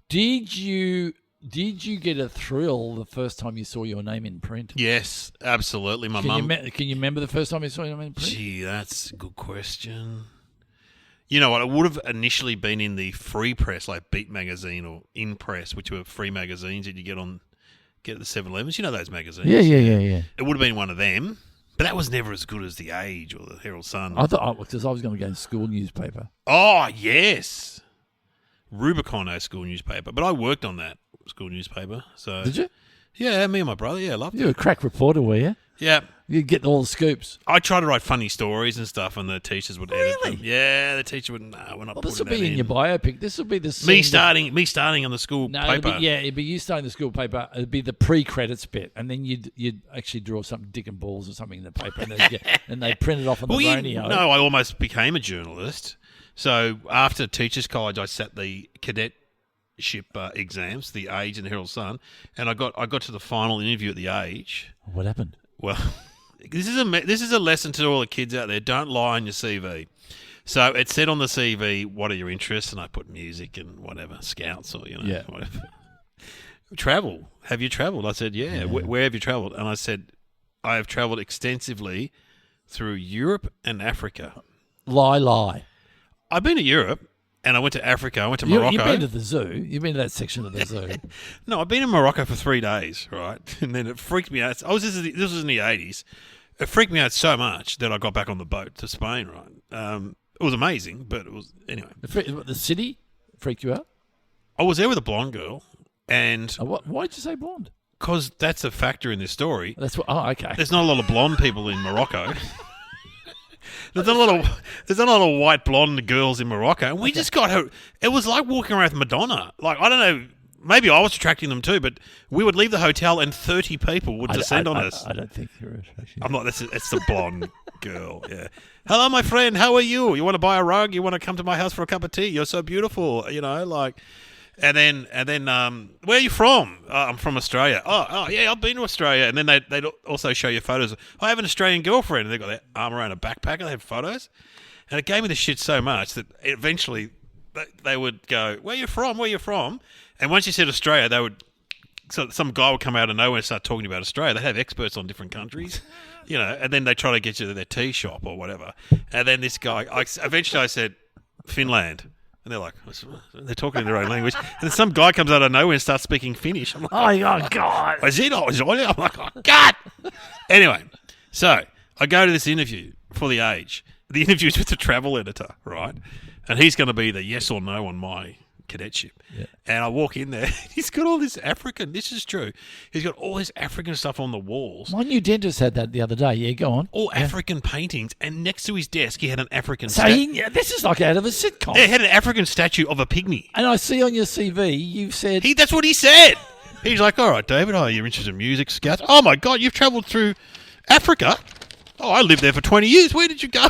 Did you get a thrill the first time you saw your name in print? Yes, absolutely. My Can mum. you remember the first time you saw your name in print? Gee, that's a good question. You know what? It would have initially been in the free press, like Beat Magazine or In Press, which were free magazines that you get at the 7-Elevens. You know those magazines? Yeah. It would have been one of them, but that was never as good as The Age or the Herald Sun. I thought because I was going to go to school newspaper. Oh, yes. Rubicon, our school newspaper. But I worked on that school newspaper. So Did you? Yeah, me and my brother. Yeah, loved You were it. a crack reporter, were you? Yeah. You'd get all the scoops. I tried to write funny stories and stuff, and the teachers would edit Really? them. Yeah, the teacher would, no, we're not Well, this putting will that be in your biopic. This will be the scene Me starting on the school No, paper. it'd be you starting the school paper. It'd be the pre-credits bit, and then you'd actually draw something, dick and balls or something in the paper, and they print it off on the Roneo. No, I almost became a journalist. So after Teachers College, I sat the cadetship exams, the Age and the Herald Sun, and I got to the final interview at the Age. What happened? Well, this is a lesson to all the kids out there. Don't lie on your CV. So it said on the CV, what are your interests? And I put music and whatever, scouts or, whatever. Travel. Have you travelled? I said, yeah. Where have you travelled? And I said, I have travelled extensively through Europe and Africa. Lie. I've been to Europe and I went to Africa. I went to Morocco. You've been to the zoo. You've been to that section of the zoo. No, I've been in Morocco for 3 days, right? And then it freaked me out. This was in the 80s. It freaked me out so much that I got back on the boat to Spain, right? It was amazing, but it was, anyway. The city freaked you out? I was there with a blonde girl, and Why'd you say blonde? because that's a factor in this story, That's what. Oh, okay. there's not a lot of blonde people in Morocco. There's not a lot of white blonde girls in Morocco. And we just got her. It was like walking around with Madonna. Like, I don't know. Maybe I was attracting them too, but we would leave the hotel and 30 people would descend on us. I don't think you're attracting. I'm not. That's the blonde girl. Yeah. Hello, my friend. How are you? You want to buy a rug? You want to come to my house for a cup of tea? You're so beautiful. You know, like. And then, where are you from? I'm from Australia. Oh, yeah, I've been to Australia. And then they'd also show you photos. I have an Australian girlfriend. And they've got their arm around a backpack and they have photos. And it gave me the shit so much that eventually they would go, where are you from? Where are you from? And once you said Australia, so some guy would come out of nowhere and start talking about Australia. They have experts on different countries, you know, and then they try to get you to their tea shop or whatever. And then this guy, eventually I said, Finland. And they're like, they're talking in their own language. And then some guy comes out of nowhere and starts speaking Finnish. I'm like, Oh, God. is it? I'm like, oh, God. Anyway, so I go to this interview for The Age. The interview's with the travel editor, right? And he's going to be the yes or no on my cadetship. Yeah. And I walk in there. He's got all this African. This is true. He's got all this African stuff on the walls. My new dentist had that the other day. Yeah, go on. All African paintings. And next to his desk, he had an African So this is like out of a sitcom. Yeah, he had an African statue of a pygmy. And I see on your CV you've said... That's what he said. He's like, all right, David, you're interested in music, scouts. Oh, my God, you've travelled through Africa? Oh, I lived there for 20 years. Where did you go?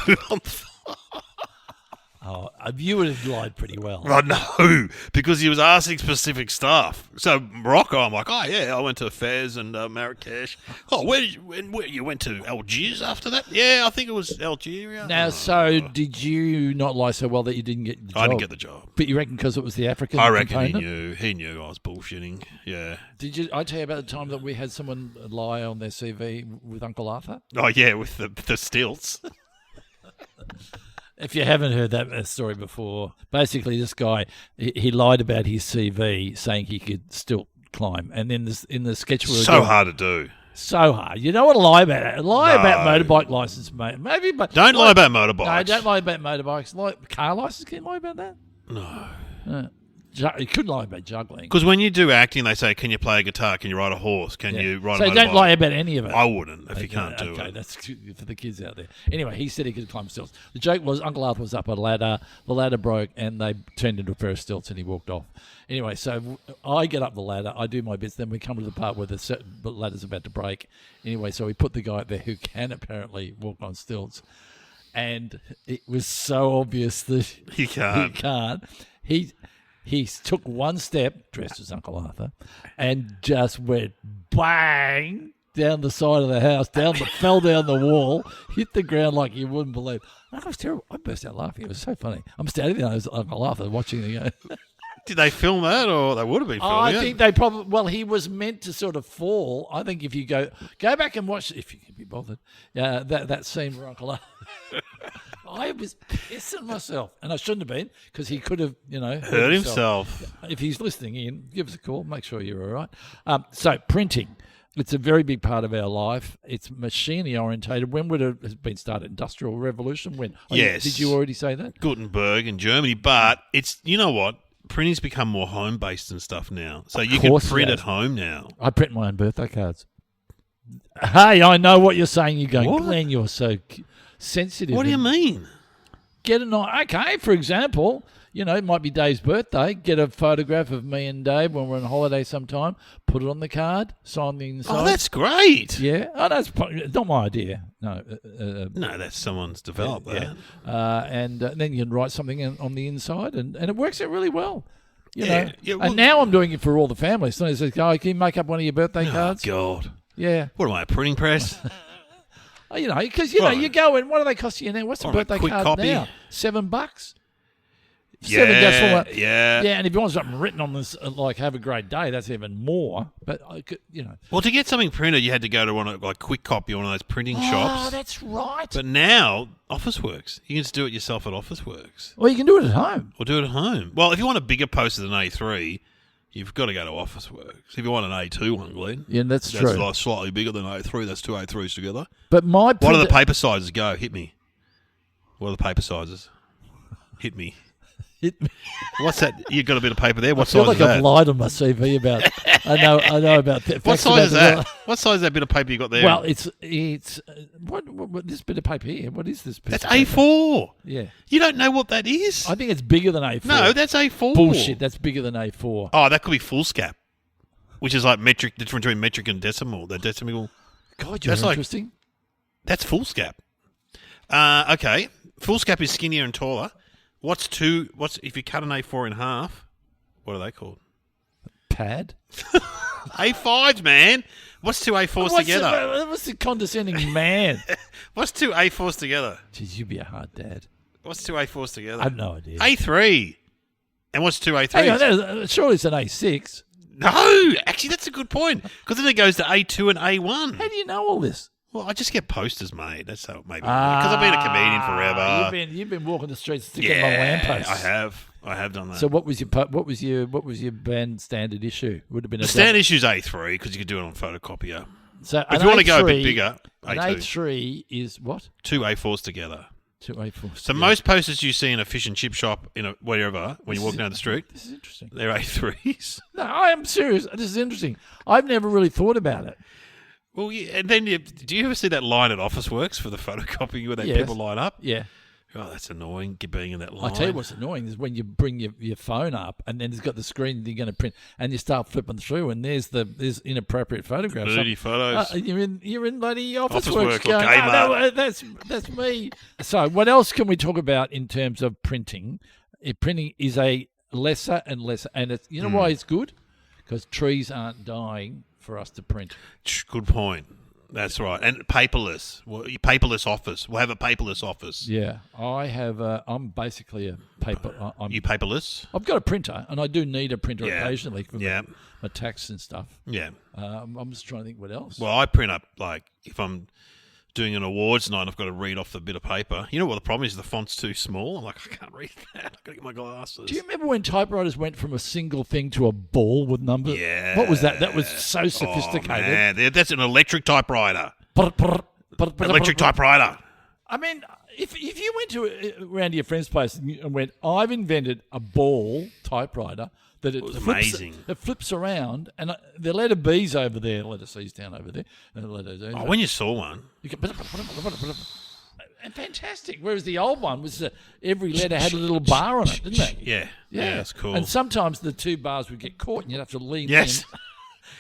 Oh, you would have lied pretty well. Oh, no, because he was asking specific stuff. So Morocco, I'm like, oh, yeah, I went to Fez and Marrakesh. Oh, where you went to Algiers after that? Yeah, I think it was Algeria. Now, so did you not lie so well that you didn't get the job? I didn't get the job. But you reckon because it was the African I reckon component? he knew I was bullshitting. Yeah. Did you? I tell you about the time that we had someone lie on their CV with Uncle Arthur. Oh, yeah, with the stilts. If you haven't heard that story before, basically this guy he lied about his CV, saying he could still climb, and then in the sketch we were So doing, hard to do. so hard. You don't want to lie about it. Lie No. about motorbike license, mate. Maybe, but Don't lie about motorbikes. No, don't lie about motorbikes. Like car license, can you lie about that? No. You could lie about juggling. Because when you do acting, they say, can you play a guitar? Can you ride a horse? Can Yeah. you ride So a motorbike? don't lie about any of it. I wouldn't if you can't do Okay, it. that's cute for the kids out there. Anyway, he said he could climb stilts. The joke was Uncle Arthur was up a ladder. The ladder broke, and they turned into a pair of stilts, and he walked off. Anyway, so I get up the ladder. I do my bits. Then we come to the part where the ladder's about to break. Anyway, so we put the guy up there who can apparently walk on stilts. And it was so obvious that He can't. he can't. He took one step, dressed as Uncle Arthur, and just went bang down the side of the house, fell down the wall, hit the ground like you wouldn't believe. And I was terrible. I burst out laughing. It was so funny. I'm standing there as Uncle Arthur watching the game. Did they film that, or they would have been filming I it? think they probably. Well, he was meant to sort of fall. I think if you go back and watch, if you can be bothered, that scene where Uncle Arthur. I was pissing myself, and I shouldn't have been because he could have, Hurt himself. If he's listening in, give us a call. Make sure you're all right. So printing, it's a very big part of our life. It's machinery orientated. When would it have been started? Industrial Revolution? When? Yes. Did you already say that? Gutenberg in Germany, but it's, you know what? Printing's become more home-based and stuff now. So you can course it print has. at home now. I print my own birthday cards. Hey, I know what you're saying. You're going, What? Glenn, you're so sensitive. What do you mean? Get a night. Okay, for example, it might be Dave's birthday. Get a photograph of me and Dave when we're on holiday sometime. Put it on the card. Sign the inside. Oh, that's great. Yeah. Oh, that's not my idea. No. No, that's someone's developed yeah. that. And then you can write something on the inside, and it works out really well. You Yeah, know. yeah, well- And now I'm doing it for all the families. Somebody says, "Oh, can you make up one of your birthday cards?" Oh, God. Yeah. What am I, a printing press? Oh, because Right. you go in. What do they cost you now? What's a Or a birthday quick card copy. now? $7. yeah, $7 yeah. Yeah, and if you want something written on this, like "Have a great day," that's even more. But I could, Well, to get something printed, you had to go to one of, like Quick Copy, one of those printing Oh, shops. that's right. But now, Officeworks. You can just do it yourself at Officeworks. Well, you can do it at home. Or do it at home. Well, if you want a bigger poster than A3, you've got to go to Officeworks. If you want an A2 one, Glenn, Yeah, that's that's true. like slightly bigger than A3. That's two A3s together. But my What are the printer- paper sizes? Go, hit me. What are the paper sizes? Hit me. What's that? You've got a bit of paper there. What I feel size like is that? I've lied on my CV about. I know about that. What size is that? What size is that bit of paper you got there? Well, it's what this bit of paper here. What is this? Piece that's of paper? A4. Yeah, You don't know what that is? I think it's bigger than A4. No, that's A4. bullshit. That's bigger than A4. Oh, that could be foolscap, which is like metric, the difference between metric and decimal. The decimal, God, you're that's like- interesting. that's foolscap. Okay, foolscap is skinnier and taller. What's if you cut an A4 in half? What are they called? Pad. A5s, man. What's two A4s together? What's the condescending man? What's two A4s together? Jeez, you'd be a hard dad. What's two A4s together? I have no idea. A3. And what's two A3s? Hang on, surely it's an A6. No, actually, that's a good point. Because then it goes to A2 and A1. How do you know all this? Well, I just get posters made. That's how maybe. Because I've been a comedian forever. You've been walking the streets sticking on lampposts. I have done that. So what was your band standard issue? Would have been the standard issue is A3 because you could do it on photocopier. So If you want to go a bit bigger, an A2. A3 is what? Two A4s together. Two A4. So most posters you see in a fish and chip shop in wherever when you walk down the street, This is interesting. they're A3s. No, I am serious. This is interesting. I've never really thought about it. Well, yeah, and then do you ever see that line at Officeworks for the photocopying where they Yes. people line up? Yeah. God, that's annoying. Being in that line. I tell you what's annoying is when you bring your phone up and then it's got the screen that you're going to print, and you start flipping through, and there's inappropriate photographs. Nudity photos. You're in bloody office Work or going, Kmart. no, that's me. So what else can we talk about in terms of printing? Printing is a lesser and lesser, and it's, you know why it's good? Because trees aren't dying for us to print. Good point. That's right. And paperless. Well, paperless office. We'll have a paperless office. Yeah, I have. I'm basically a paper. You paperless? I've got a printer, and I do need a printer occasionally for Yeah. my tax and stuff. Yeah. I'm just trying to think what else. Well, I print up, like, if I'm doing an awards night, I've got to read off the bit of paper. You know what the problem is? The font's too small. I'm like, I can't read that. I've got to get my glasses. Do you remember when typewriters went from a single thing to a ball with numbers? Yeah. What was that? That was so sophisticated. Oh, man. That's an electric typewriter. Electric typewriter. I mean, if you went around to your friend's place and went, I've invented a ball typewriter that it was flips, amazing. It flips around, and the letter B's over there, letter C's down over there, and the letter Z's. Oh, when you saw one. You can, and fantastic. Whereas the old one was every letter had a little bar on it, didn't it? Yeah. Yeah, that's cool. And sometimes the two bars would get caught, and you'd have to lean Yes. in.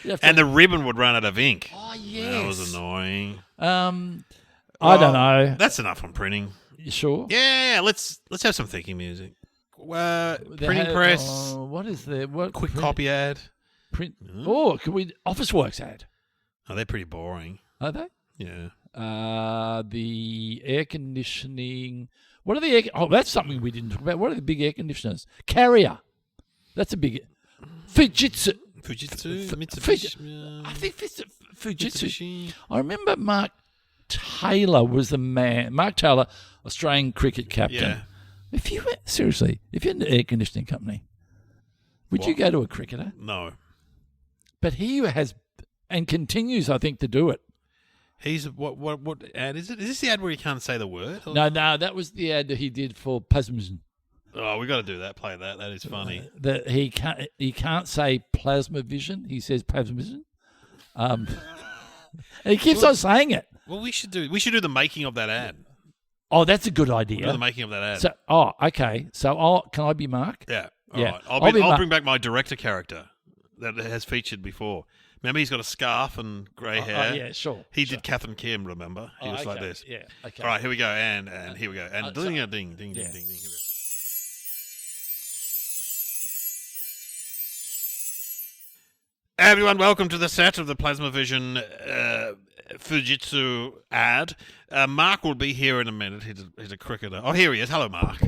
You'd have to- And the ribbon would run out of ink. oh yes, That was annoying. I don't know. That's enough on printing. You sure? Yeah, let's have some thinking music. They Printing had- press, what is there? What quick print- copy ad. print? Oh, can we Officeworks ad? Oh, they're pretty boring. Are they? Yeah. The air conditioning. What are the air? Oh, that's something we didn't talk about. What are the big air conditioners? Carrier. That's a big. Fujitsu. Fujitsu, F- Mitsubishi. I think it's Fujitsu. Mitsubishi. I remember Mark Taylor was the man. Mark Taylor, Australian cricket captain. Yeah. If you were, seriously, if you're an air conditioning company, would you What? go to a cricketer? No. But he has and continues, I think, to do it. He's what ad is it? Is this the ad where you can't say the word? No, that was the ad that he did for Plasmavision. Oh, we got to do that. Play that. That is funny. That he can't say Plasmavision. He says Plasmavision. And he keeps on saying it. Well, we should do the making of that ad. Oh, that's a good Do the idea. making of that ad. So, okay. So, can I be Mark? Yeah. All Yeah. right. I'll I'll be bring back my director character that has featured before. Remember, he's got a scarf and grey hair. Oh, yeah, sure. He did Catherine Kim, remember? He was like okay. this. Yeah, okay. All right, here we go. And here we go. And so- ding, ding, ding, ding, yeah. ding, ding. Here we go. Everyone, welcome to the set of the Plasmavision Fujitsu ad. Mark will be here in a minute. He's a cricketer. Oh, here he is. Hello, Mark.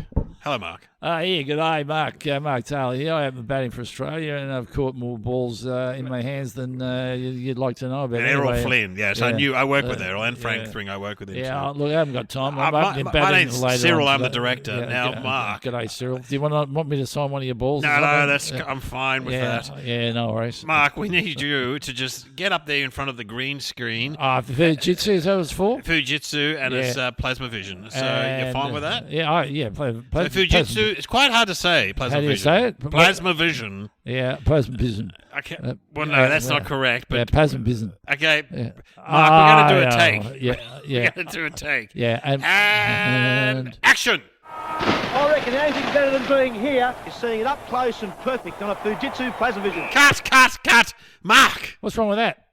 Hello, Mark. Yeah, good day, Mark. Mark Taylor here. I have been batting for Australia, and I've caught more balls in my hands than you'd like to know about. And Errol Anyway, Flynn, yes, yeah. I work with Errol, and Frank yeah. Thring, I work with him Yeah, too. look, I haven't got time. I'm my batting name's later Cyril, on I'm the today. director. Now, Mark. Good day, Cyril. Do you want me to sign one of your balls? or No, something? that's I'm fine with that. Yeah, no worries. Mark, we need you to just get up there in front of the green screen. Fujitsu, is that what it's for? Fujitsu and Yeah. it's Plasmavision. So you're fine with that? Yeah, So Fujitsu, it's quite hard to say. Plasmavision. How do you say it? Plasmavision. Yeah, Plasmavision. Okay. Well, no, that's not correct. Yeah, But Plasmavision. okay, Yeah. Mark, we're going to do a yeah, take. Yeah, We're yeah, going to do a take. yeah. And action. I reckon anything better than being here is seeing it up close and perfect on a Fujitsu Plasmavision. Cut. Mark, What's wrong with that?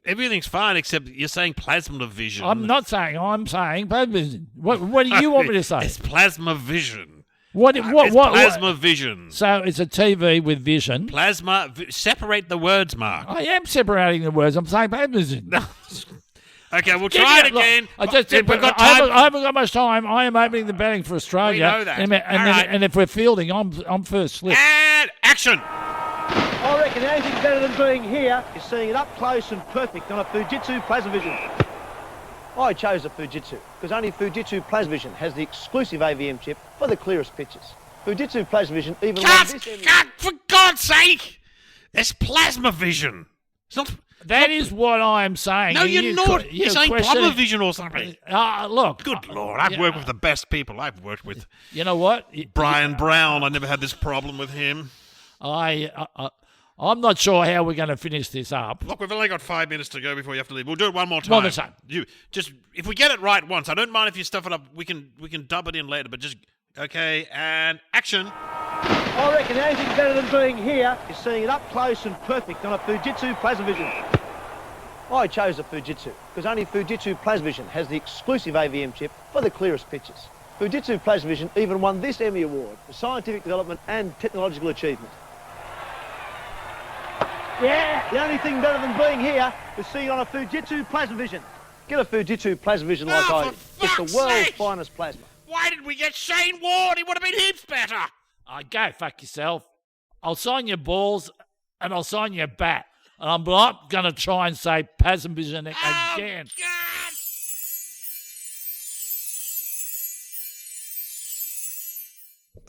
everything's fine except you're saying Plasmavision. I'm not saying. I'm saying Plasmavision. What do you want me to say? It's Plasmavision. What? It's Plasmavision. So it's a TV with vision. Separate the words, Mark. I am separating the words. I'm saying Plasmavision. Okay, we'll try it Look, again. I just We've got I time. haven't got much time. I am opening the batting for Australia. We know that. And, All right. and if we're fielding, I'm first slip. And action. I reckon anything better than being here is seeing it up close and perfect on a Fujitsu Plasmavision. I chose a Fujitsu because only Fujitsu Plasmavision has the exclusive AVM chip for the clearest pictures. Fujitsu Plasmavision even won this Emmy. Cut! For God's sake! It's Plasmavision. It's not. That is what I'm saying. No, And you're you not. que- You're saying questioning- Plasmavision or something. Look. Good Lord, I've worked with the best people. I've worked with You know what? Brian Brown. I never had this problem with him. I I'm not sure how we're going to finish this up. Look, we've only got 5 minutes to go before you have to leave. We'll do it one more time. One more time. You just if we get it right once, I don't mind if you stuff it up. We can dub it in later, but just okay and action. I reckon anything better than being here is seeing it up close and perfect on a Fujitsu Plasmavision. I chose the Fujitsu because only Fujitsu Plasmavision has the exclusive AVM chip for the clearest pictures. Fujitsu Plasmavision even won this Emmy Award for scientific development and technological achievement. Yeah, the only thing better than being here is seeing it on a Fujitsu Plasmavision. Get a Fujitsu Plasmavision like I did. It's the world's finest plasma. Why did we get Shane Ward? He would have been heaps better. Go fuck yourself. I'll sign your balls and I'll sign your bat. And I'm not going to try and say Plasmavision again. God.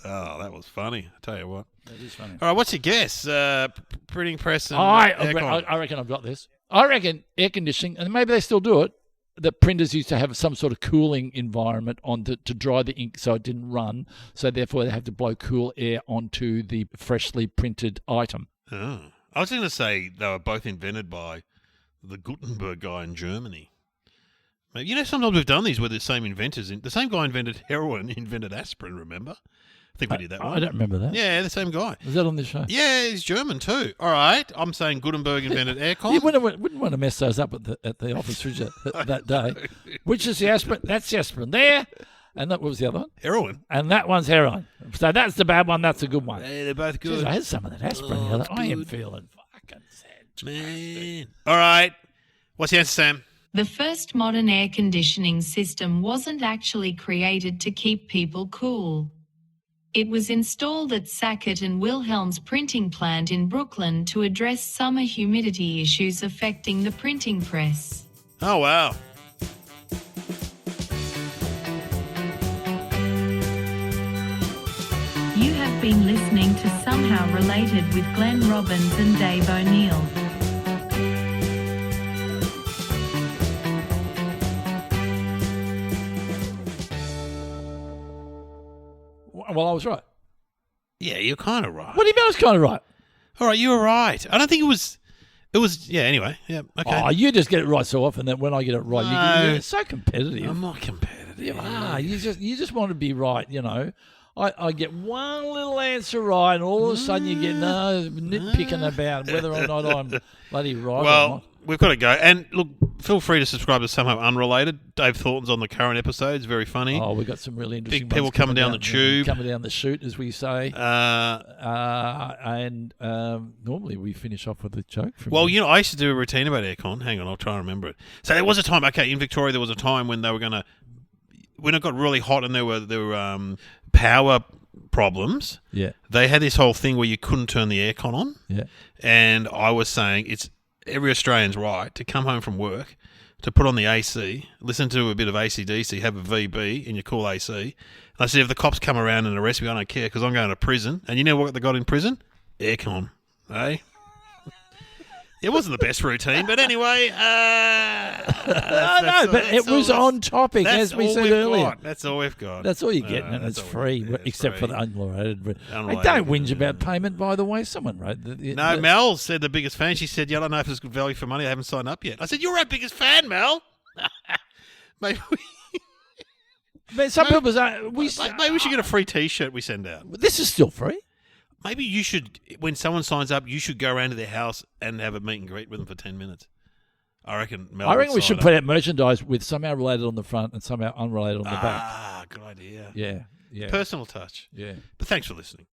Oh, that was funny. I tell you what. That is funny. All right, what's your guess? Printing press and I aircon. reckon I've got this. I reckon air conditioning, and maybe they still do it, that printers used to have some sort of cooling environment on to dry the ink so it didn't run, so therefore they have to blow cool air onto the freshly printed item. Oh. I was going to say they were both invented by the Gutenberg guy in Germany. Maybe, you know, sometimes we've done these with the same inventors. The same guy invented heroin, invented aspirin, remember? I think we did that one. I don't remember that. Yeah, the same guy. Is that on this show? Yeah, he's German too. All right, I'm saying Gutenberg invented aircon. You wouldn't want to mess those up at the office, would you, that day? Which is the aspirin? That's the aspirin there. And what was the other one? Heroin. And that one's heroin. So that's the bad one. That's the good one. Hey, they're both good. Jeez, I had some of that aspirin. Oh, the other. it's I am good. feeling fucking sad. Man. All right. What's the answer, Sam? The first modern air conditioning system wasn't actually created to keep people cool. It was installed at Sackett and Wilhelm's printing plant in Brooklyn to address summer humidity issues affecting the printing press. Oh, wow. You have been listening to Somehow Related with Glenn Robbins and Dave O'Neill. Well, I was right. Yeah, you're kind of right. What do you mean I was kind of right? All right, you were right. I don't think it was. Yeah. Anyway. Yeah. Okay. Oh, you just get it right so often that when I get it right, No. you're so competitive. I'm not competitive. You are. You just want to be right, you know. I get one little answer right, and all of a sudden you get nitpicking about whether or not I'm bloody right or Well, not. we've got to go. And look, feel free to subscribe to Somehow Unrelated. Dave Thornton's on the current episodes. Very funny. Oh, we've got some really interesting Big people ones coming down the tube. Coming down the chute, as we say. And normally we finish off with a joke from Well, you know, I used to do a routine about aircon. Hang on, I'll try and remember it. So there was a time, in Victoria, there was a time when they were going to, when it got really hot and there were power problems. Yeah. They had this whole thing where you couldn't turn the aircon on. Yeah. And I was saying it's every Australian's right to come home from work, to put on the AC, listen to a bit of AC/DC, have a VB in your cool AC. And I said, if the cops come around and arrest me, I don't care because I'm going to prison. And you know what they got in prison? Aircon. Eh? It wasn't the best routine, but anyway. But it was on topic, as we said earlier. That's all we've got. That's all you're getting, and that's it's all free, yeah, it's except for free. the unrelated. Unrelated, Don't whinge yeah. about payment, by the way. Someone wrote that. No, Mel said the biggest fan. She said, yeah, I don't know if it's good value for money. I haven't signed up yet. I said, you're our biggest fan, Mel. Maybe But some people say, maybe we should get a free T-shirt we send out. this is still free. Maybe you should, when someone signs up, you should go around to their house and have a meet and greet with them for 10 minutes. I reckon Mel I reckon would we should sign put up. out merchandise with somehow related on the front and somehow unrelated on the back. Ah, good idea. Yeah, yeah, Personal touch. yeah. But thanks for listening.